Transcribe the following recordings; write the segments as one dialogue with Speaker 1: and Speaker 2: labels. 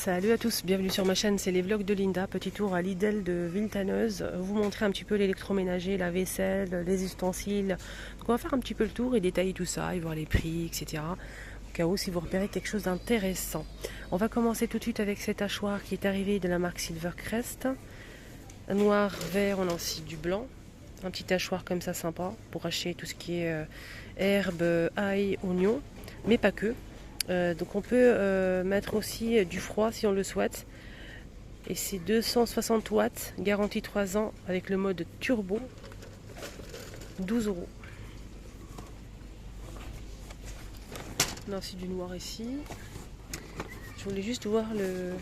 Speaker 1: Salut à tous, bienvenue sur ma chaîne, c'est les vlogs de Linda. Petit tour à Lidl de Villetaneuse. Vous montrer un petit peu l'électroménager, la vaisselle, les ustensiles. Donc on va faire un petit peu le tour et détailler tout ça et voir les prix, etc. Au cas où si vous repérez quelque chose d'intéressant. On va commencer tout de suite avec cet hachoir qui est arrivé de la marque Silvercrest. Noir, vert, on a aussi du blanc. Un petit hachoir comme ça sympa pour hacher tout ce qui est herbe, ail, oignon, mais pas que. Donc on peut mettre aussi du froid si on le souhaite. Et c'est 260 watts, garantie 3 ans avec le mode turbo, 12 €. On a aussi du noir ici. Je voulais juste voir le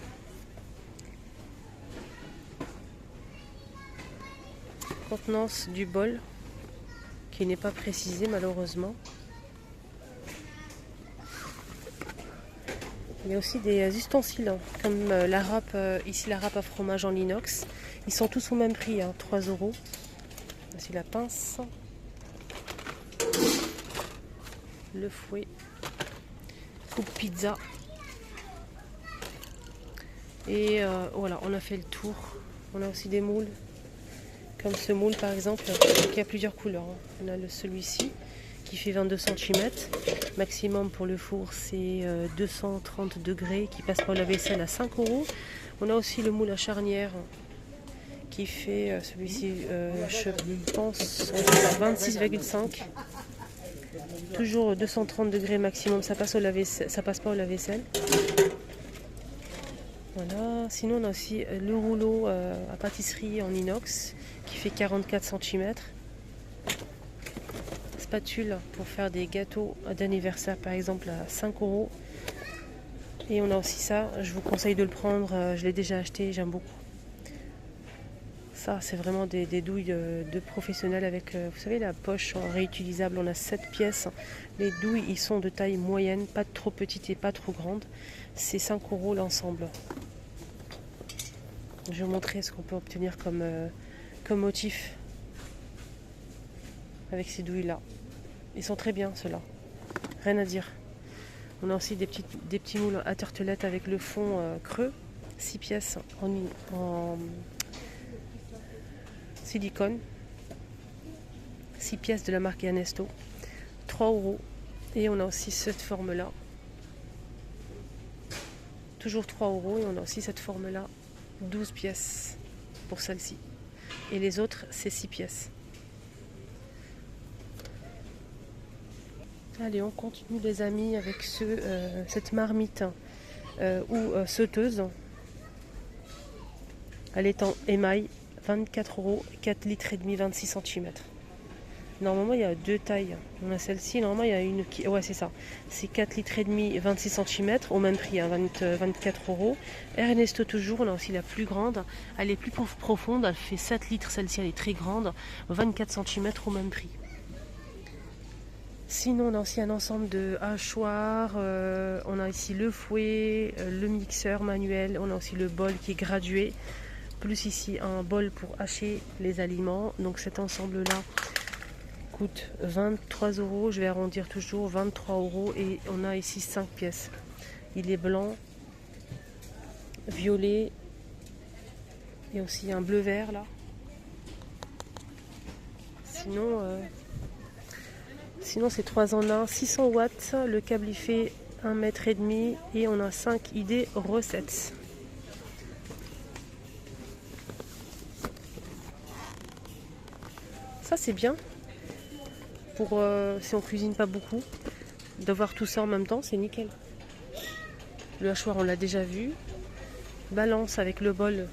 Speaker 1: contenance du bol qui n'est pas précisé malheureusement. Il y a aussi des ustensiles, hein, comme la râpe, ici la râpe à fromage en inox. Ils sont tous au même prix, hein, 3 €. Voici la pince, le fouet, coupe pizza. Et voilà, on a fait le tour. On a aussi des moules, comme ce moule par exemple, qui a plusieurs couleurs. On a celui-ci qui fait 22 cm. Maximum pour le four, c'est 230 degrés qui passe par la vaisselle à 5 €. On a aussi le moule à charnière qui fait celui-ci, je pense, 26,5. Toujours 230 degrés maximum, ça passe pas au lave-vaisselle. Voilà. Sinon, on a aussi le rouleau à pâtisserie en inox qui fait 44 cm. Spatule pour faire des gâteaux d'anniversaire par exemple à 5 €. Et on a aussi ça, je vous conseille de le prendre, je l'ai déjà acheté, j'aime beaucoup. Ça c'est vraiment des douilles de professionnels avec, vous savez, la poche réutilisable. On a 7 pièces. Les douilles ils sont de taille moyenne, pas trop petites et pas trop grandes. C'est 5 € l'ensemble. Je vais vous montrer ce qu'on peut obtenir comme motif avec ces douilles là. Ils sont très bien ceux-là, rien à dire. On a aussi des petits moules à tartelettes avec le fond creux, 6 pièces en silicone, 6 pièces de la marque Ernesto, 3 €. Et on a aussi cette forme là, toujours 3 €. Et on a aussi cette forme là, 12 pièces pour celle-ci. Et les autres c'est 6 pièces. Allez, on continue les amis avec cette marmite ou sauteuse. Elle est en émail, 24 €, 4 litres et demi, 26 cm. Normalement il y a deux tailles. On a celle-ci, normalement il y a une qui... Ouais c'est ça. C'est 4 litres et demi, 26 cm, au même prix, hein, 24 €. Ernesto toujours, on a aussi la plus grande. Elle est plus profonde, elle fait 7 litres, celle-ci elle est très grande, 24 cm au même prix. Sinon, on a aussi un ensemble de hachoirs, on a ici le fouet, le mixeur manuel, on a aussi le bol qui est gradué, plus ici un bol pour hacher les aliments. Donc cet ensemble-là coûte 23 €, je vais arrondir toujours, 23 € et on a ici 5 pièces. Il est blanc, violet et aussi un bleu-vert là. Sinon c'est 3 en 1, 600 watts, le câble il fait 1,5 m et on a 5 idées recettes. Ça c'est bien pour si on cuisine pas beaucoup, d'avoir tout ça en même temps, c'est nickel. Le hachoir on l'a déjà vu. Balance avec le bol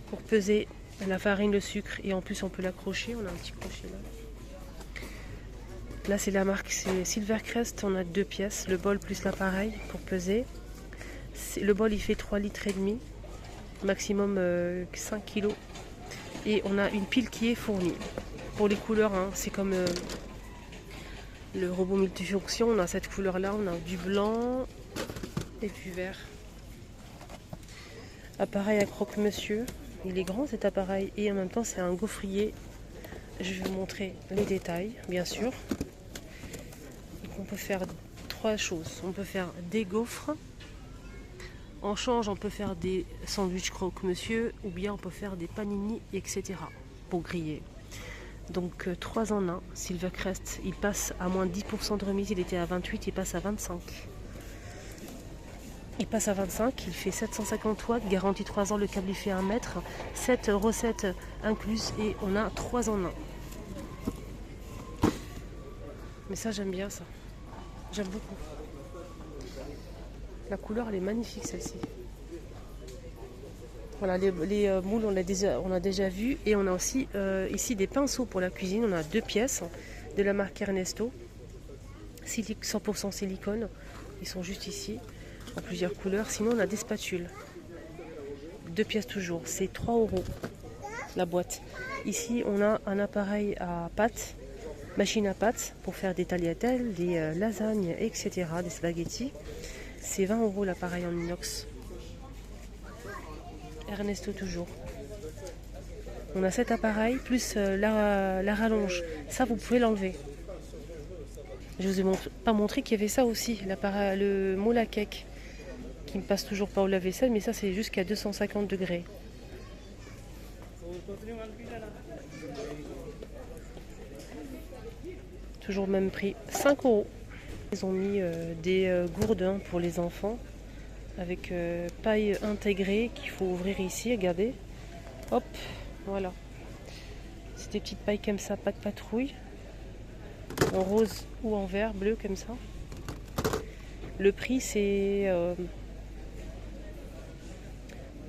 Speaker 1: pour peser la farine, le sucre, et en plus on peut l'accrocher, on a un petit crochet là. Là c'est la marque, c'est Silvercrest, on a 2 pièces, le bol plus l'appareil pour peser. Le bol il fait 3 litres et demi, maximum 5 kg. Et on a une pile qui est fournie. Pour les couleurs, hein, c'est comme le robot multifonction, on a cette couleur là, on a du blanc et du vert. Appareil à croque-monsieur. Il est grand cet appareil et en même temps c'est un gaufrier. Je vais vous montrer les détails bien sûr. Donc on peut faire trois choses. On peut faire des gaufres. En change, on peut faire des sandwichs croque-monsieur ou bien on peut faire des panini, etc. pour griller. Donc 3 en 1. Silvercrest, il passe à moins 10% de remise. Il était à 28, il passe à 25. Il passe à 25, il fait 750 watts, garantie 3 ans, le câble il fait 1 mètre, 7 recettes incluses et on a 3 en 1. Mais ça j'aime bien ça, j'aime beaucoup. La couleur elle est magnifique celle-ci. Voilà, les moules on a déjà vu et on a aussi ici des pinceaux pour la cuisine, on a 2 pièces de la marque Ernesto, 100% silicone, ils sont juste ici. En plusieurs couleurs. Sinon, on a des spatules. 2 pièces toujours. C'est 3 € la boîte. Ici, on a un appareil à pâtes, machine à pâtes pour faire des tagliatelles, des lasagnes, etc. Des spaghettis. C'est 20 € l'appareil en inox. Ernesto toujours. On a cet appareil plus la rallonge. Ça, vous pouvez l'enlever. Je vous ai pas montré qu'il y avait ça aussi, le moule à cake. Qui ne passe toujours pas au lave-vaisselle, mais ça c'est jusqu'à 250 degrés. Toujours le même prix, 5 €. Ils ont mis des gourdes pour les enfants avec paille intégrée qu'il faut ouvrir ici, regardez. Hop, voilà. C'est des petites pailles comme ça, pas de patrouille. En rose ou en vert, bleu comme ça. Le prix c'est...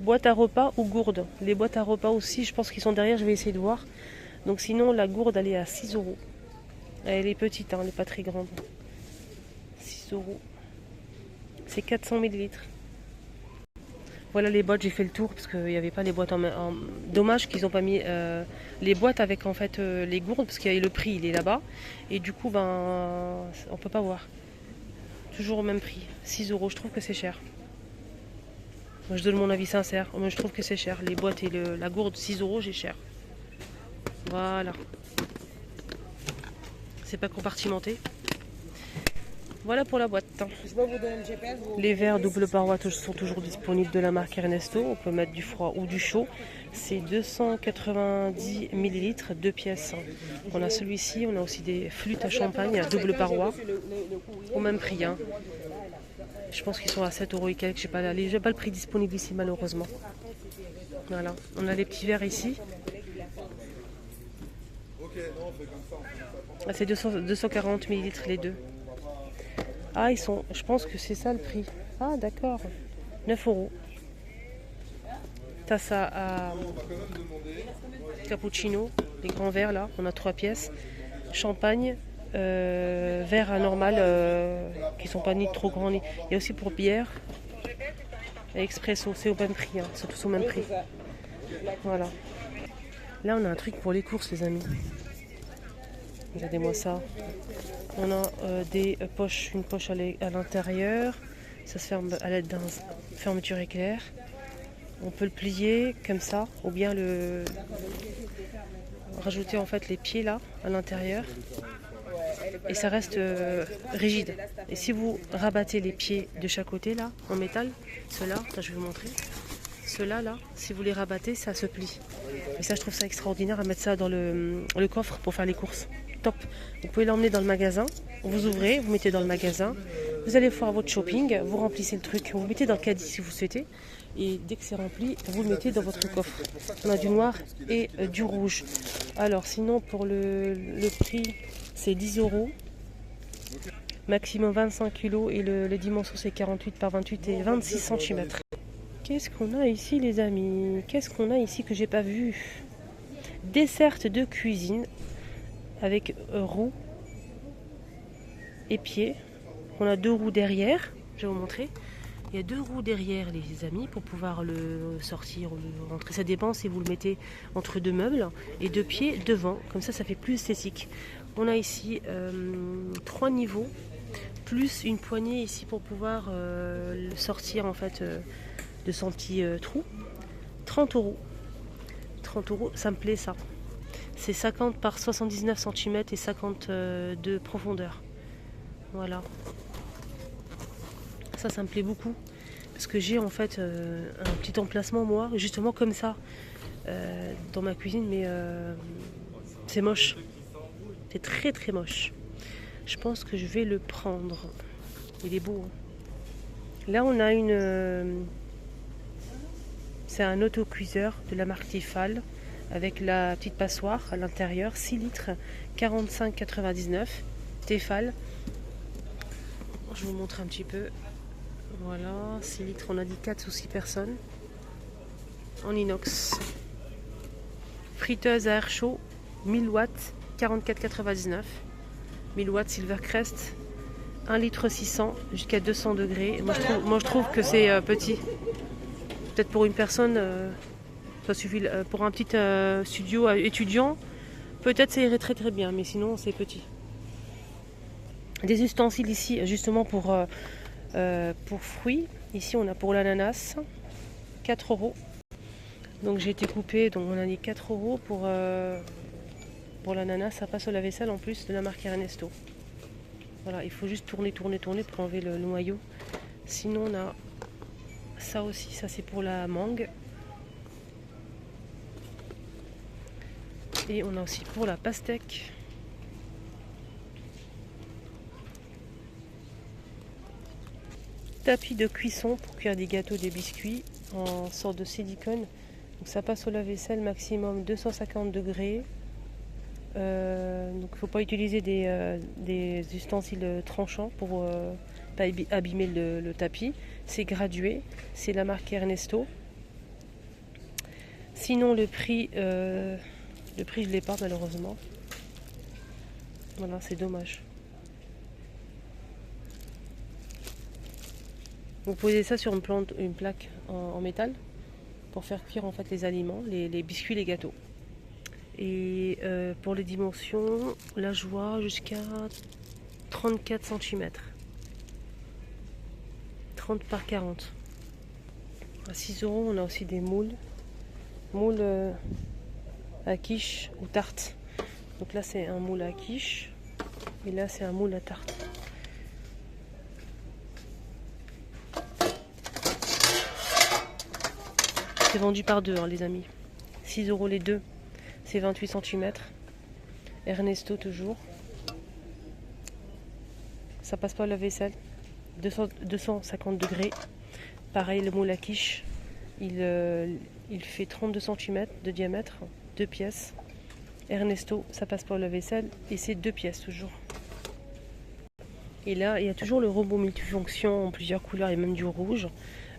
Speaker 1: boîte à repas ou gourde. Les boîtes à repas aussi, je pense qu'ils sont derrière, je vais essayer de voir. Donc sinon, la gourde, elle est à 6 €. Elle est petite, hein, elle n'est pas très grande. 6 €. C'est 400 ml. Voilà les boîtes, j'ai fait le tour parce qu'il n'y avait pas les boîtes en... Dommage qu'ils n'ont pas mis les boîtes avec en fait les gourdes parce que le prix, il est là-bas. Et du coup, ben, on peut pas voir. Toujours au même prix. 6 €, je trouve que c'est cher. Moi, je donne mon avis sincère. Moi, je trouve que c'est cher. Les boîtes et la gourde, 6 €, j'ai cher. Voilà. C'est pas compartimenté. Voilà pour la boîte. Les verres double paroi sont toujours disponibles de la marque Ernesto. On peut mettre du froid ou du chaud. C'est 290 ml, 2 pièces. On a celui-ci. On a aussi des flûtes à champagne à double paroi. Au même prix. Hein. Je pense qu'ils sont à 7 € et quelques. J'ai pas le prix disponible ici malheureusement. Voilà. On a les petits verres ici. Ah, c'est 240 ml les deux. Ah, ils sont. Je pense que c'est ça le prix. Ah, d'accord. 9 €. Tasse à cappuccino. Les grands verres là. On a 3 pièces. Champagne. Verres anormal qui sont pas ni trop grands. Il y a aussi pour bière. Et expresso. C'est au même prix. Hein. C'est tous au même prix. Voilà. Là, on a un truc pour les courses, les amis. Regardez-moi ça. On a des poches, une poche à l'intérieur. Ça se ferme à l'aide d'une fermeture éclair. On peut le plier comme ça, ou bien le rajouter en fait les pieds là à l'intérieur. Et ça reste rigide. Et si vous rabattez les pieds de chaque côté là en métal, ceux-là, je vais vous montrer. Ceux-là là, si vous les rabattez, ça se plie. Et ça, je trouve ça extraordinaire à mettre ça dans le coffre pour faire les courses. Top. Vous pouvez l'emmener dans le magasin, vous ouvrez, vous mettez dans le magasin, vous allez faire votre shopping, vous remplissez le truc, vous le mettez dans le caddie si vous souhaitez, et dès que c'est rempli, vous le mettez dans votre coffre. On a du noir et du rouge. Alors sinon pour le prix, c'est 10 €, maximum 25 kg et les dimensions c'est 48 par 28 et 26 cm. Qu'est-ce qu'on a ici les amis? Qu'est-ce qu'on a ici que j'ai pas vu? Dessert de cuisine avec roues et pieds. On a 2 roues derrière, je vais vous montrer. Il y a 2 roues derrière les amis pour pouvoir le sortir ou le rentrer. Ça dépend si vous le mettez entre 2 meubles et 2 pieds devant. Comme ça, ça fait plus esthétique. On a ici 3 niveaux plus une poignée ici pour pouvoir le sortir en fait de son petit trou. 30 €. 30 €, ça me plaît ça. C'est 50 par 79 cm et 50 de profondeur. Voilà. ça me plaît beaucoup. Parce que j'ai en fait un petit emplacement, moi, justement comme ça, dans ma cuisine, mais c'est moche. C'est très très moche. Je pense que je vais le prendre. Il est beau. Hein. Là, on a c'est un autocuiseur de la marque Tefal avec la petite passoire à l'intérieur, 6 litres, 45,99. Tefal. Je vous montre un petit peu. Voilà, 6 litres, on a dit 4 ou 6 personnes. En inox. Friteuse à air chaud, 1000 watts, 44,99. 1000 watts Silvercrest, 1 litre 600 jusqu'à 200 degrés. Moi je trouve que c'est petit. Peut-être pour une personne, ça suffit. Pour un petit studio étudiant, peut-être ça irait très très bien, mais sinon c'est petit. Des ustensiles ici, justement pour fruits. Ici on a pour l'ananas, 4 euros. Donc j'ai été coupé, donc on a dit 4 euros pour l'ananas. Ça passe au lave-vaisselle en plus de la marque Ernesto. Voilà, il faut juste tourner pour enlever le noyau. Sinon on a ça aussi, ça c'est pour la mangue. Et on a aussi pour la pastèque. Tapis de cuisson pour cuire des gâteaux, des biscuits en sorte de silicone. Donc ça passe au lave-vaisselle maximum 250 degrés. Donc il ne faut pas utiliser des ustensiles tranchants pour pas abîmer le tapis. C'est gradué, c'est la marque Ernesto. Sinon le prix je ne l'ai pas malheureusement. Voilà, c'est dommage. Vous posez ça sur une plaque en métal pour faire cuire en fait les aliments, les biscuits, les gâteaux. Et pour les dimensions, là je vois jusqu'à 34 cm. 30 par 40. À 6 euros, on a aussi des moules. Moules à quiche ou tarte. Donc là c'est un moule à quiche. Et là c'est un moule à tarte. C'est vendu par deux, hein, les amis. 6 euros les deux. C'est 28 cm. Ernesto toujours. Ça passe pas au lave-vaisselle. 250 degrés. Pareil, le moule à quiche. Il fait 32 cm de diamètre. 2 pièces. Ernesto, ça passe pas au lave-vaisselle. Et c'est 2 pièces toujours. Et là, il y a toujours le robot multifonction en plusieurs couleurs et même du rouge.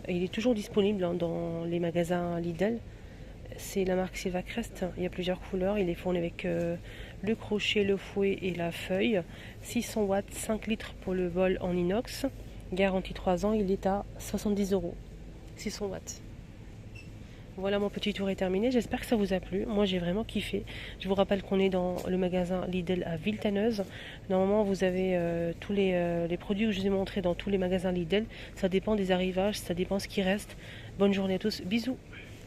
Speaker 1: Il est toujours disponible dans les magasins Lidl. C'est la marque Silvercrest. Il y a plusieurs couleurs. Il est fourni avec le crochet, le fouet et la feuille. 600 watts, 5 litres pour le bol en inox. Garantie 3 ans. Il est à 70 euros. 600 watts. Voilà, mon petit tour est terminé. J'espère que ça vous a plu. Moi, j'ai vraiment kiffé. Je vous rappelle qu'on est dans le magasin Lidl à Villetaneuse. Normalement, vous avez tous les produits que je vous ai montrés dans tous les magasins Lidl. Ça dépend des arrivages, ça dépend ce qui reste. Bonne journée à tous. Bisous.